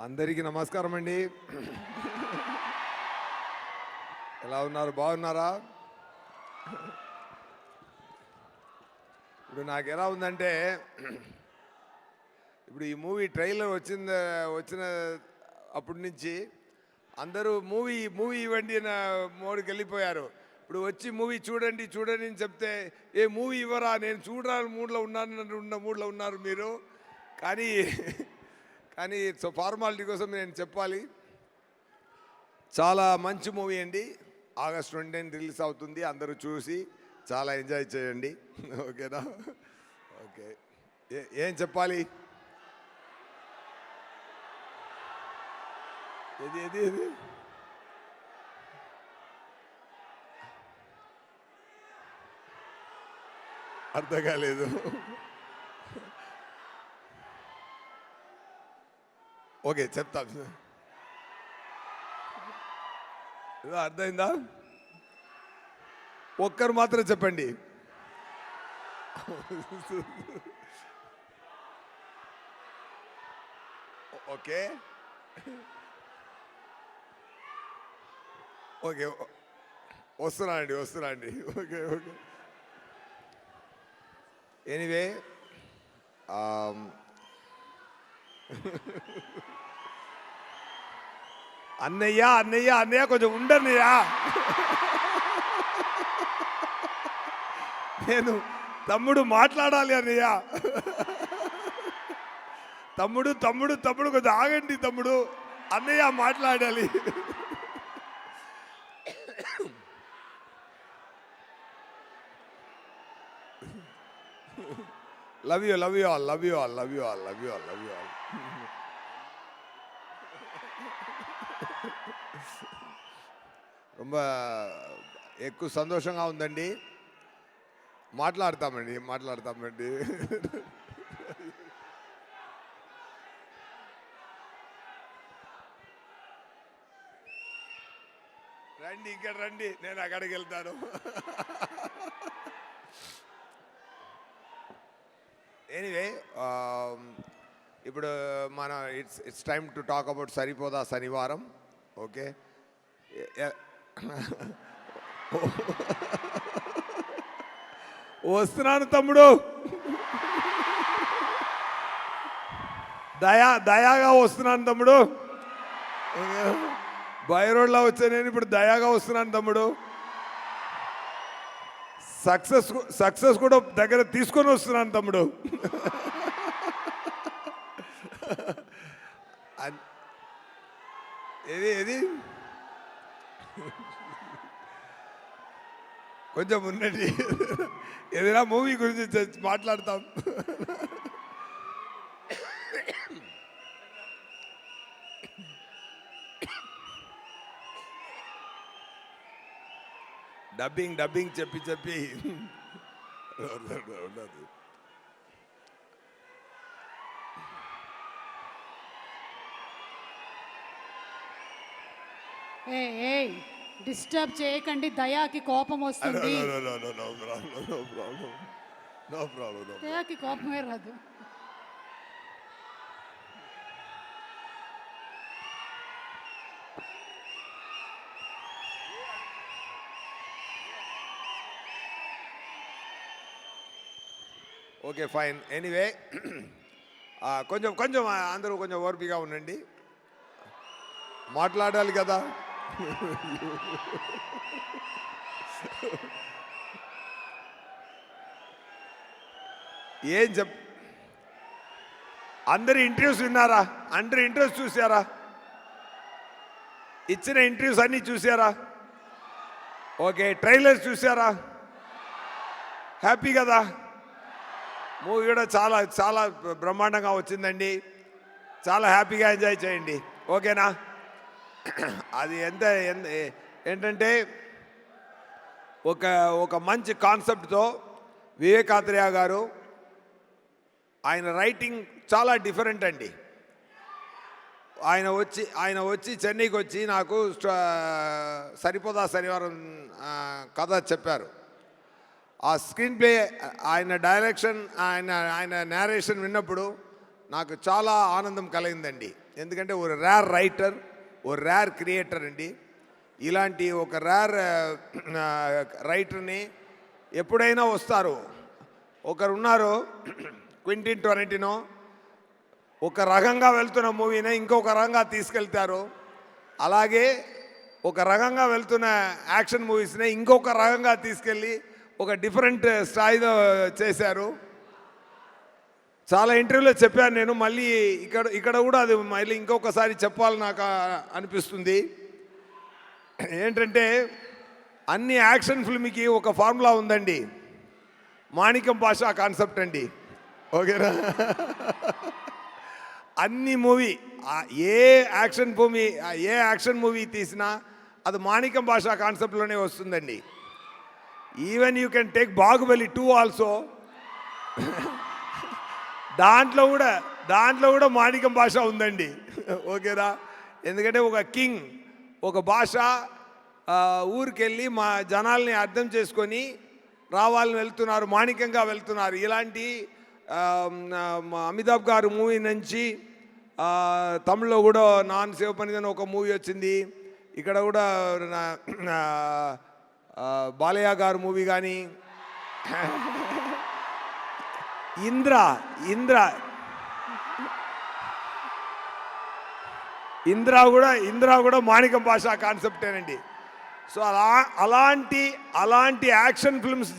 అందరికీ నమస్కారం అండి. ఎలా ఉన్నారు? బాగున్నారా? ఇప్పుడు నాకు ఎలా ఉందంటే, ఇప్పుడు ఈ మూవీ ట్రైలర్ వచ్చిన అప్పటి నుంచి అందరూ మూవీ ఇవ్వండి నా మోడికి వెళ్ళిపోయారు. ఇప్పుడు వచ్చి మూవీ చూడండి చూడండి అని చెప్తే ఏ మూవీ ఇవ్వరా, నేను చూడాలని మూడ్లో ఉన్నారు మీరు. కానీ సో ఫార్మాలిటీ కోసం నేను చెప్పాలి, చాలా మంచి మూవీ అండి. ఆగస్ట్ 20 రిలీజ్ అవుతుంది. అందరూ చూసి చాలా ఎంజాయ్ చేయండి. ఓకేనా? ఓకే, ఏం చెప్పాలి? ఏది అర్థం కాలేదు. ఓకే, చెప్తా. అర్థమైందా? ఒక్కరు మాత్రం చెప్పండి. ఓకే ఓకే, వస్తున్నా అండి. ఓకే. ఎనీవే, అన్నయ్య కొంచెం ఉండన్నయ్యా. నేను తమ్ముడు మాట్లాడాలి అన్నయ్య. తమ్ముడు కొంచెం ఆగండి తమ్ముడు, అన్నయ్య మాట్లాడాలి. Love you all. ரொம்ப ఎక్కువ సంతోషంగా ఉందండి. మాట్లాడతామండి. రండి, ఇక్కడ రండి, నేను అక్కడికి వెళ్తాను. ఎనీవే, ఇప్పుడు మన it's time to talk about Saripodhaa Sanivaaram. Okay, వస్తున్నాను తమ్ముడు. దయాగా వస్తున్నాను తమ్ముడు. బైరోడ్లా వచ్చా నేను, ఇప్పుడు దయాగా వస్తున్నాను తమ్ముడు. సక్సెస్ కూడా దగ్గర తీసుకొని వస్తున్నాను తమ్ముడు. ఏది కొంచెం ఉన్నది, ఏదైనా మూవీ గురించి మాట్లాడతాం. డబ్బింగ్ చెప్పి ఉండదు. డిస్టర్బ్ చేయకండి, దయాకి కోపం వస్తుంది. No problem. దయాకి కోపమే రాదు. Okay, fine. ఎనీవే, కొంచెం అందరూ కొంచెం ఓర్పిగా ఉండండి, మాట్లాడాలి కదా. అందరి ఇంటర్వ్యూస్ విన్నారా? అందరి ఇంటర్వ్యూస్ చూసారా? ఇచ్చిన ఇంటర్వ్యూస్ అన్నీ చూసారా? ఓకే, ట్రైలర్స్ చూసారా? హ్యాపీ కదా? మూవీ కూడా చాలా బ్రహ్మాండంగా వచ్చిందండి. చాలా హ్యాపీగా ఎంజాయ్ చేయండి. ఓకేనా? అది ఏంటంటే ఒక మంచి కాన్సెప్ట్తో వివేకాత్రేయ గారు, ఆయన రైటింగ్ చాలా డిఫరెంట్ అండి. ఆయన వచ్చి చెన్నైకి వచ్చి నాకు సరిపోదా శనివారం కథ చెప్పారు. ఆ స్క్రీన్ ప్లే, ఆయన డైరెక్షన్, ఆయన నేరేషన్ విన్నప్పుడు నాకు చాలా ఆనందం కలిగిందండి. ఎందుకంటే ఒక రేర్ రైటర్, ఒక రేర్ క్రియేటర్ అండి. ఇలాంటి ఒక రేర్ రైటర్ని ఎప్పుడైనా వస్తారు. ఒకరు ఉన్నారు క్వింటిన్ టొరంటినో, ఒక రకంగా వెళ్తున్న మూవీని ఇంకొక రకంగా తీసుకెళ్తారు. అలాగే ఒక రకంగా వెళ్తున్న యాక్షన్ మూవీస్ని ఇంకొక రకంగా తీసుకెళ్ళి ఒక డిఫరెంట్ స్థాయిలో చేశారు. చాలా ఇంటర్వ్యూలో చెప్పాను నేను, మళ్ళీ ఇక్కడ కూడా అది మళ్ళీ ఇంకొకసారి చెప్పాలని నాకు అనిపిస్తుంది. ఏంటంటే అన్ని యాక్షన్ ఫిల్మ్కి ఒక ఫార్ములా ఉందండి, మాణిక్యం భాష కాన్సెప్ట్ అండి. ఓకేనా? అన్ని మూవీ ఏ యాక్షన్ మూవీ తీసినా అది మాణిక్యం భాష కాన్సెప్ట్లోనే వస్తుందండి. Even you can take Baahubali 2 also. దాంట్లో కూడా మాణిక్యం భాష ఉందండి. ఓకేనా? ఎందుకంటే ఒక కింగ్ ఒక భాష ఊరికెళ్ళి మా జనాల్ని అర్థం చేసుకొని రావాలని వెళ్తున్నారు, మాణిక్యంగా వెళ్తున్నారు. ఇలాంటి అమితాబ్ గారు మూవీ నుంచి తమిళ్లో కూడా నాన్ శివపనిదని ఒక మూవీ వచ్చింది. ఇక్కడ కూడా బాలయ్య గారు మూవీ కానీ ఇంద్ర కూడా మాణిక్యం భాష కాన్సెప్టేనండి. సో అలాంటి యాక్షన్ ఫిల్మ్స్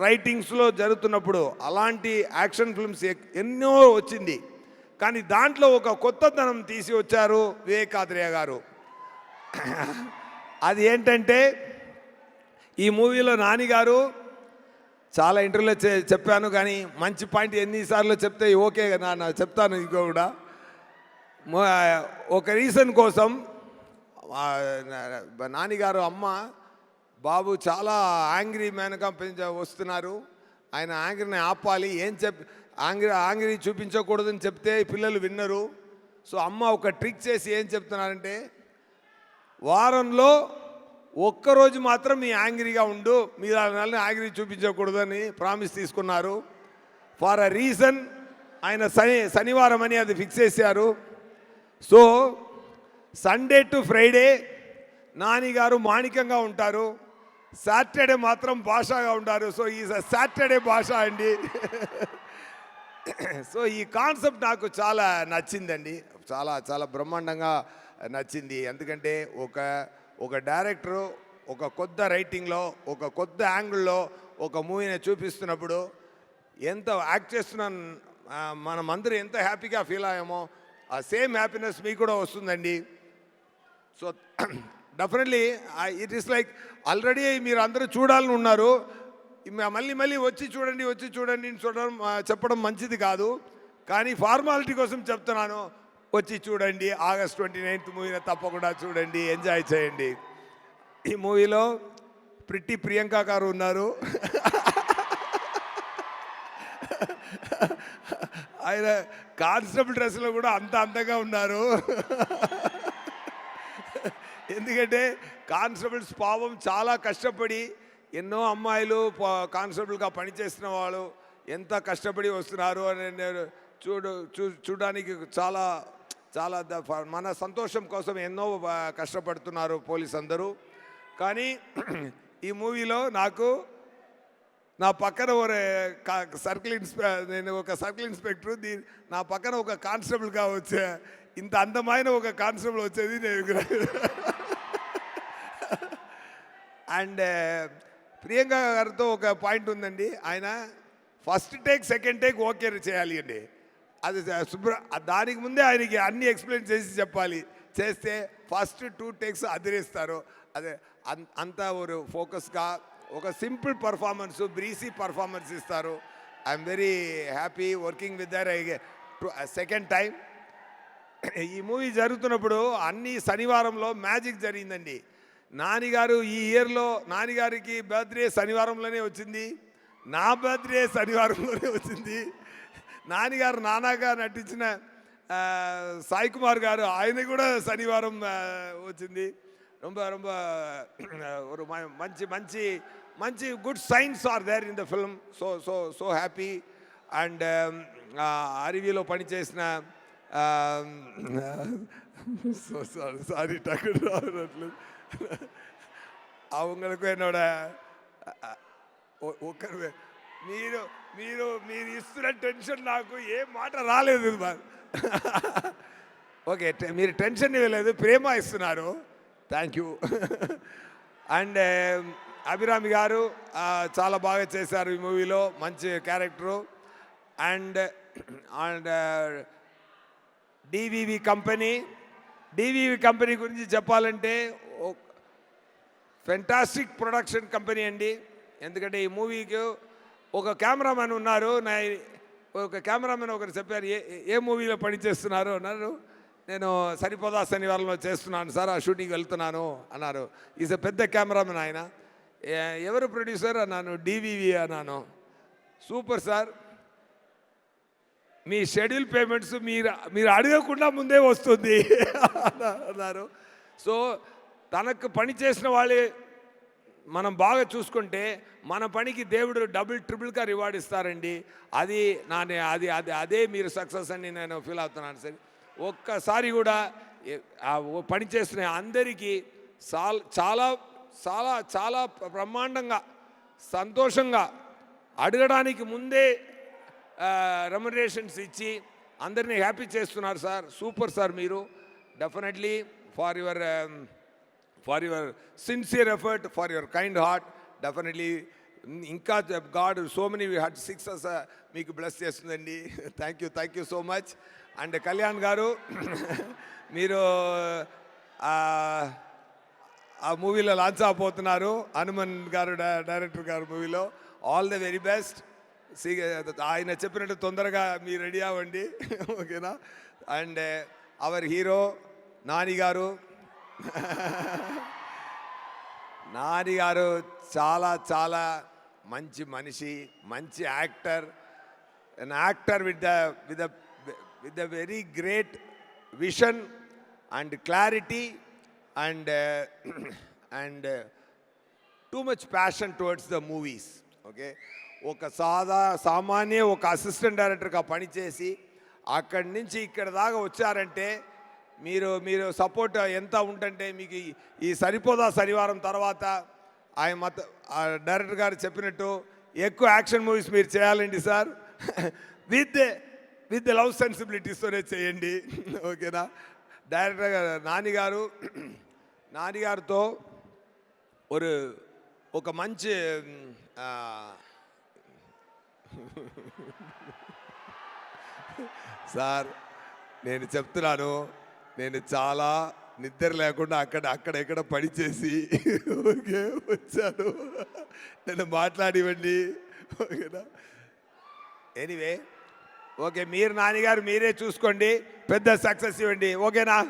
రైటింగ్స్లో జరుగుతున్నప్పుడు అలాంటి యాక్షన్ ఫిల్మ్స్ ఎన్నో వచ్చింది. కానీ దాంట్లో ఒక కొత్తదనం తీసి వచ్చారు వివేకాద్రయ్య గారు. అది ఏంటంటే ఈ మూవీలో నాని గారు చాలా ఇంటర్వ్యూలో చెప్పాను, కానీ మంచి పాయింట్ ఎన్నిసార్లు చెప్తే ఓకే నా చెప్తాను. ఇంకో కూడా ఒక రీజన్ కోసం నానిగారు అమ్మ బాబు చాలా యాంగ్రీ మ్యాన్గా వస్తున్నారు, ఆయన యాంగ్రీని ఆపాలి, యాంగ్రీ చూపించకూడదని చెప్తే పిల్లలు విన్నరు. సో అమ్మ ఒక ట్రిక్ చేసి ఏం చెప్తున్నారంటే, వారంలో ఒక్కరోజు మాత్రం మీ యాంగ్రీగా ఉండు, మీరు యాంగ్రీ చూపించకూడదని ప్రామిస్ తీసుకున్నారు. ఫర్ అ రీజన్ ఆయన శనివారం అని అది ఫిక్స్ చేశారు. So Sunday to Friday Nani గారు మాణిక్యంగా ఉంటారు, సాటర్డే మాత్రం భాషగా ఉంటారు. సో ఈజ్ అ సాటర్డే భాష అండి. సో ఈ కాన్సెప్ట్ నాకు చాలా నచ్చిందండి, చాలా బ్రహ్మాండంగా నచ్చింది. ఎందుకంటే ఒక డైరెక్టరు ఒక కొత్త రైటింగ్లో ఒక కొత్త యాంగిల్లో ఒక మూవీని చూపిస్తున్నప్పుడు ఎంత యాక్ట్ చేస్తున్న మనమందరూ ఎంత హ్యాపీగా ఫీల్ అయ్యామో ఆ సేమ్ హ్యాపీనెస్ మీకు కూడా వస్తుందండి. So definitely it is like already మీరు అందరూ చూడాలని ఉన్నారు, మళ్ళీ వచ్చి చూడండి చెప్పడం మంచిది కాదు. కానీ ఫార్మాలిటీ కోసం చెప్తున్నాను, వచ్చి చూడండి. August 29th మూవీని తప్పకుండా చూడండి, ఎంజాయ్ చేయండి. ఈ మూవీలో ప్రిట్టి ప్రియాంక గారు ఉన్నారు. ఆయన కానిస్టేబుల్ డ్రెస్లో కూడా అంత అందంగా ఉన్నారు. ఎందుకంటే కానిస్టేబుల్స్ పాపం చాలా కష్టపడి, ఎన్నో అమ్మాయిలు కానిస్టేబుల్గా పనిచేసిన వాళ్ళు ఎంత కష్టపడి వస్తున్నారు అని నేను చూడడానికి చాలా మన సంతోషం కోసం ఎన్నో కష్టపడుతున్నారు పోలీస్ అందరూ. కానీ ఈ మూవీలో నా పక్కన నేను ఒక సర్కిల్ ఇన్స్పెక్టర్, నా పక్కన ఒక కానిస్టేబుల్గా వచ్చే ఇంత అందమైన ఒక కానిస్టేబుల్ వచ్చేది నేను. అండ్ ప్రియాంక గారితో ఒక పాయింట్ ఉందండి, ఆయన first take second take okay చేయాలి అండి. అది దానికి ముందే ఆయనకి అన్ని ఎక్స్ప్లెయిన్ చేసి చెప్పాలి, చేస్తే ఫస్ట్ 2 టేక్స్ అదిరేస్తారు. అదే అంత ఒక ఫోకస్గా ఒక సింపుల్ పర్ఫార్మెన్స్, బ్రీసీ పర్ఫార్మెన్స్ ఇస్తారు. I'm very happy working with their second time. ఈ మూవీ జరుగుతున్నప్పుడు అన్ని శనివారంలో మ్యాజిక్ జరిగిందండి. నానిగారు ఈ ఇయర్లో నానిగారికి బర్త్డే శనివారంలోనే వచ్చింది, నా బర్త్డే శనివారంలోనే వచ్చింది. నానిగారు నానాగా నటించిన సాయి కుమార్ గారు ఆయన కూడా శనివారం వచ్చింది. ரொம்ப ஒரு మంచి good signs are there in the film. So happy. And అరివిలో పనిచేసిన సారీ టక్కుడు రావట్లేదు அவங்களுக்கு என்னோட ఒక్కరు మీరు మీరు మీరు ఇస్తున్న టెన్షన్ నాకు ఏ మాట రాలేదు ఓకే మీరు టెన్షన్ ఇవ్వలేదు ప్రేమ ఇస్తున్నారు థ్యాంక్ యూ అండ్ అభిరామి గారు చాలా బాగా చేశారు ఈ మూవీలో మంచి character and and DVV company గురించి చెప్పాలంటే ఫెంటాస్టిక్ ప్రొడక్షన్ కంపెనీ అండి ఎందుకంటే ఈ మూవీకి ఒక కెమెరామెన్ ఉన్నారు ఒక కెమెరామెన్ ఒకరు చెప్పారు ఏ మూవీలో పనిచేస్తున్నారు అన్నారు నేను సరిపోదా శనివారంలో చేస్తున్నాను సార్ ఆ షూటింగ్కి వెళ్తున్నాను అన్నారు ఈజ్ పెద్ద కెమెరామెన్ ఆయన ఎవరు ప్రొడ్యూసర్ అన్నాను డివివి అన్నాను సూపర్ సార్ మీ షెడ్యూల్ పేమెంట్స్ మీరు అడగకుండా ముందే వస్తుంది అన్నారు సో తనకు పని చేసిన వాళ్ళే మనం బాగా చూసుకుంటే మన పనికి దేవుడు డబుల్ ట్రిపుల్గా రివార్డ్ ఇస్తారండి అది అదే మీరు సక్సెస్ అని నేను ఫీల్ అవుతున్నాను సార్ ఒక్కసారి కూడా పని చేసిన అందరికీ చాలా చాలా చాలా బ్రహ్మాండంగా సంతోషంగా అడగడానికి ముందే రెమ్యునరేషన్స్ ఇచ్చి అందరినీ హ్యాపీ చేస్తున్నారు సార్ సూపర్ సార్ మీరు definitely for your sincere effort for your kind heart definitely ఇంకా god so many heart success మీకు బ్లెస్ చేస్తుందండి thank you so much and Kalyan గారు మీరు ఆ మూవీలో లాంచ్ అవబోతున్నారు హనుమన్ గారు డైరెక్టర్ గారు మూవీలో ఆల్ ద వెరీ బెస్ట్ ఆయన చెప్పినట్టు తొందరగా మీరు రెడీ అవ్వండి ఓకేనా అండ్ అవర్ హీరో నాని గారు చాలా చాలా మంచి మనిషి మంచి actor an actor with the very great vision and clarity and too much passion towards the movies okay ఒక సామాన్య ఒక అసిస్టెంట్ డైరెక్టర్గా పనిచేసి అక్కడి నుంచి ఇక్కడ దాకా వచ్చారంటే మీరు సపోర్ట్ ఎంత ఉంటుంటే మీకు ఈ సరిపోదా శనివారం తర్వాత ఆయన డైరెక్టర్ గారు చెప్పినట్టు ఎక్కువ యాక్షన్ మూవీస్ మీరు చేయాలండి సార్ విత్ లవ్ సెన్సిబిలిటీస్తోనే చేయండి ఓకేనా డైరెక్టర్ గారు నానిగారితో ఒక మంచి సార్ నేను చెప్తున్నాను నేను చాలా నిద్ర లేకుండా అక్కడ పనిచేసి ఓకే వచ్చాను నన్ను మాట్లాడివ్వండి ఓకేనా ఎనీవే ఓకే మీరు నాన్నగారు మీరే చూసుకోండి పెద్ద సక్సెస్ ఇవ్వండి ఓకేనా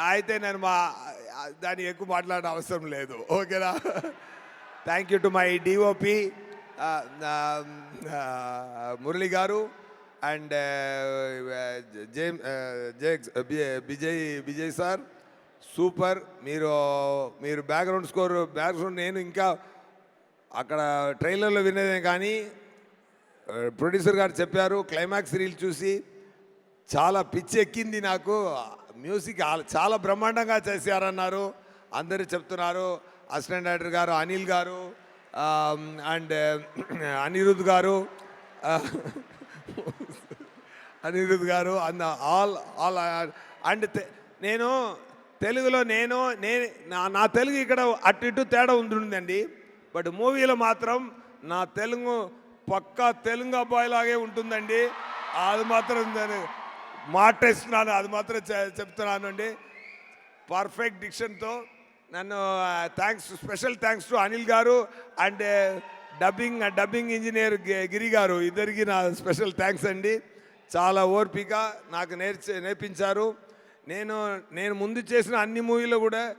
అయితే నేను దాన్ని ఎక్కువ మాట్లాడే అవసరం లేదు ఓకేనా thank you to my DOP Murali గారు అండ్ విజయ్ సార్ సూపర్ మీరు బ్యాక్గ్రౌండ్ స్కోర్ నేను ఇంకా అక్కడ ట్రైలర్లో వినేదే కానీ ప్రొడ్యూసర్ గారు చెప్పారు క్లైమాక్స్ రీల్ చూసి చాలా పిచ్చి ఎక్కింది నాకు మ్యూజిక్ చాలా బ్రహ్మాండంగా చేశారన్నారు అందరూ చెప్తున్నారు అసిస్టెంట్ డైరెక్టర్ గారు అనిల్ గారు అండ్ అనిరుద్ గారు అండ్ ఆల్ అండ్ నేను తెలుగులో నా తెలుగు ఇక్కడ అటు ఇటు తేడా ఉంటుందండి బట్ మూవీలో మాత్రం నా తెలుగు పక్కా తెలుగు అబ్బాయిలాగే ఉంటుందండి అది మాత్రం మాటేస్తున్నాను అది మాత్రం చెప్తున్నాను అండి పర్ఫెక్ట్ డిక్షన్తో నన్ను స్పెషల్ థ్యాంక్స్ టు అనిల్ గారు అండ్ డబ్బింగ్ ఇంజనీర్ గిరి గారు ఇద్దరికి నా స్పెషల్ థ్యాంక్స్ అండి చాలా ఓర్పిక నాకు నేర్పించారు నేను ముందు చేసిన అన్ని మూవీలో కూడా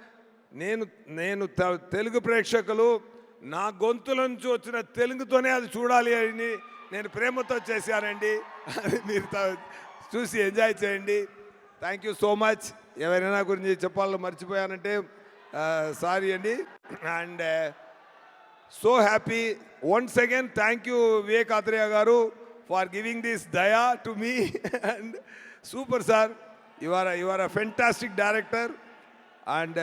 నేను తెలుగు ప్రేక్షకులు నా గొంతుల నుంచి వచ్చిన తెలుగుతోనే అది చూడాలి అని నేను ప్రేమతో చేశానండి అది మీరు చూసి ఎంజాయ్ చేయండి థ్యాంక్ యూ సో మచ్ ఎవరైనా గురించి చెప్పాలని మర్చిపోయానంటే సారీ అండి and so happy. Once again thank you Vivek Atreya గారు ఫర్ గివింగ్ దిస్ దయా to me. And super sir, you are a fantastic director. And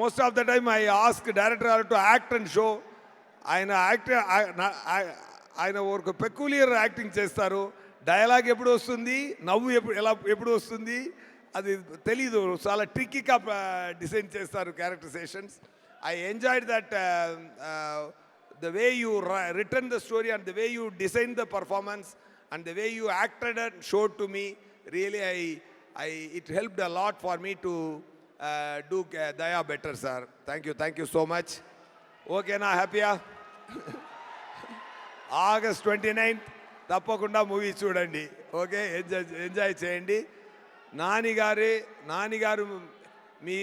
most of the time I ask director గారు to act and show. ఆయన ఒక peculiar acting చేస్తారు. Dialogue ఎప్పుడు వస్తుంది, నవ్వు ఎప్పుడు వస్తుంది అది తెలీదు. చాలా ట్రిక్కీగా డిజైన్ చేస్తారు characterisations. I enjoyed that the way you written the story and the way you designed the performance and the way you acted and showed to me, really it helped a lot for me to do Daya better, sir. Thank you so much. Okay na, happy ah? August 29th తప్పకుండా movie చూడండి. Okay, enjoy చేయండి. నానిగారు మీ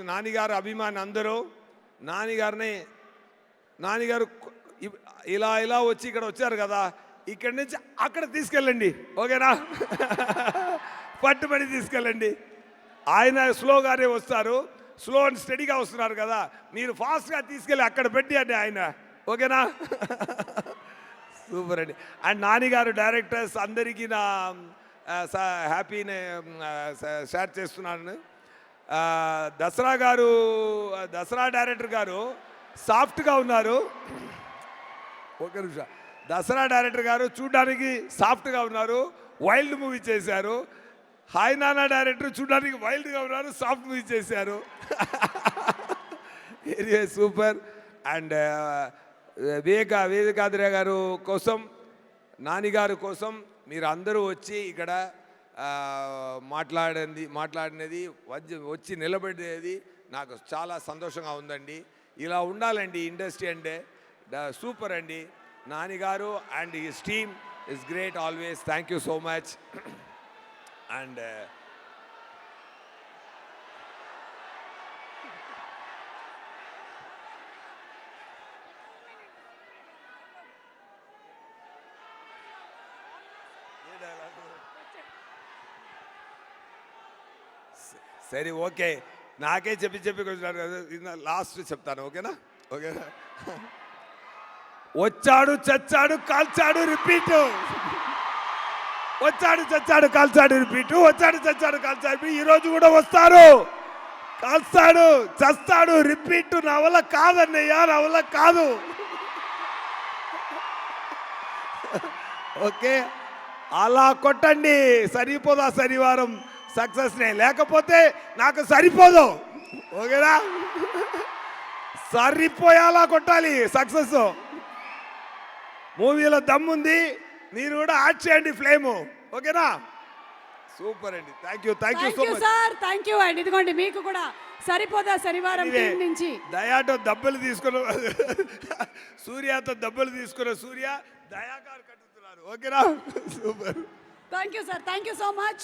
నానిగారు అభిమాని అందరూ నానిగారు ఇలా వచ్చి ఇక్కడ వచ్చారు కదా, ఇక్కడి నుంచి అక్కడ తీసుకెళ్ళండి. ఓకేనా? పట్టుబడి తీసుకెళ్ళండి. ఆయన స్లోగానే వస్తారు, స్లో అండ్ స్టడీగా వస్తున్నారు కదా, మీరు ఫాస్ట్గా తీసుకెళ్ళి అక్కడ పెట్టి అండి ఆయన. ఓకేనా? సూపర్ అండి. అండ్ నానిగారు డైరెక్టర్స్ అందరికీ నా హ్యాపీని షేర్ చేస్తున్నాను. దసరా డైరెక్టర్ గారు సాఫ్ట్గా ఉన్నారు. ఒక నిమిషం. దసరా డైరెక్టర్ గారు చూడడానికి సాఫ్ట్గా ఉన్నారు, వైల్డ్ మూవీ చేశారు. హాయ్ నానా డైరెక్టర్ చూడడానికి వైల్డ్గా ఉన్నారు, సాఫ్ట్ మూవీ చేశారు. సూపర్. అండ్ వివేకాద్రయ్య గారు కోసం, నానిగారు కోసం మీరు అందరూ వచ్చి ఇక్కడ మాట్లాడినది వచ్చి నిలబడేది నాకు చాలా సంతోషంగా ఉందండి. ఇలా ఉండాలండి ఇండస్ట్రీ అంటే. సూపర్ అండి. నానిగారు and his team is great always. Thank you so much. And సరే, ఓకే, నాకే చెప్పి కొంచెం లాస్ట్ చెప్తాను. ఓకేనా? ఓకేనా? వచ్చాడు చచ్చాడు కాల్చాడు రిపీట్. వచ్చాడు చచ్చాడు కాల్చాడు రిపీట్. వచ్చాడు చచ్చాడు కాల్చాడు. ఈరోజు కూడా వస్తారు, కాల్స్తాడు, చస్తాడు, రిపీట్. నా వల్ల కాదన్నయ్యా, నా వల్ల కాదు. ఓకే, అలా కొట్టండి. సరిపోదా శనివారం సక్సెస్నే, లేకపోతే నాకు సరిపోదు. ఓకేనా? సరిపోయేలా కొట్టాలి సక్సెస్. మూవీలో దమ్ముంది, మీరు కూడా యాడ్ చేయండి ఫ్లేము. ఓకేనా? సూపర్ అండి. Thank you so much sir. Thank you అండి. ఇదిగోండి మీకు కూడా సరిపోదా శనివారం టీం నుంచి దయాతో దెబ్బలు తీసుకున్న సూర్యతో దెబ్బలు తీసుకున్న సూర్య దయాగారు కట్టుతున్నారు. ఓకేనా? Super. Thank you sir. Thank you so much.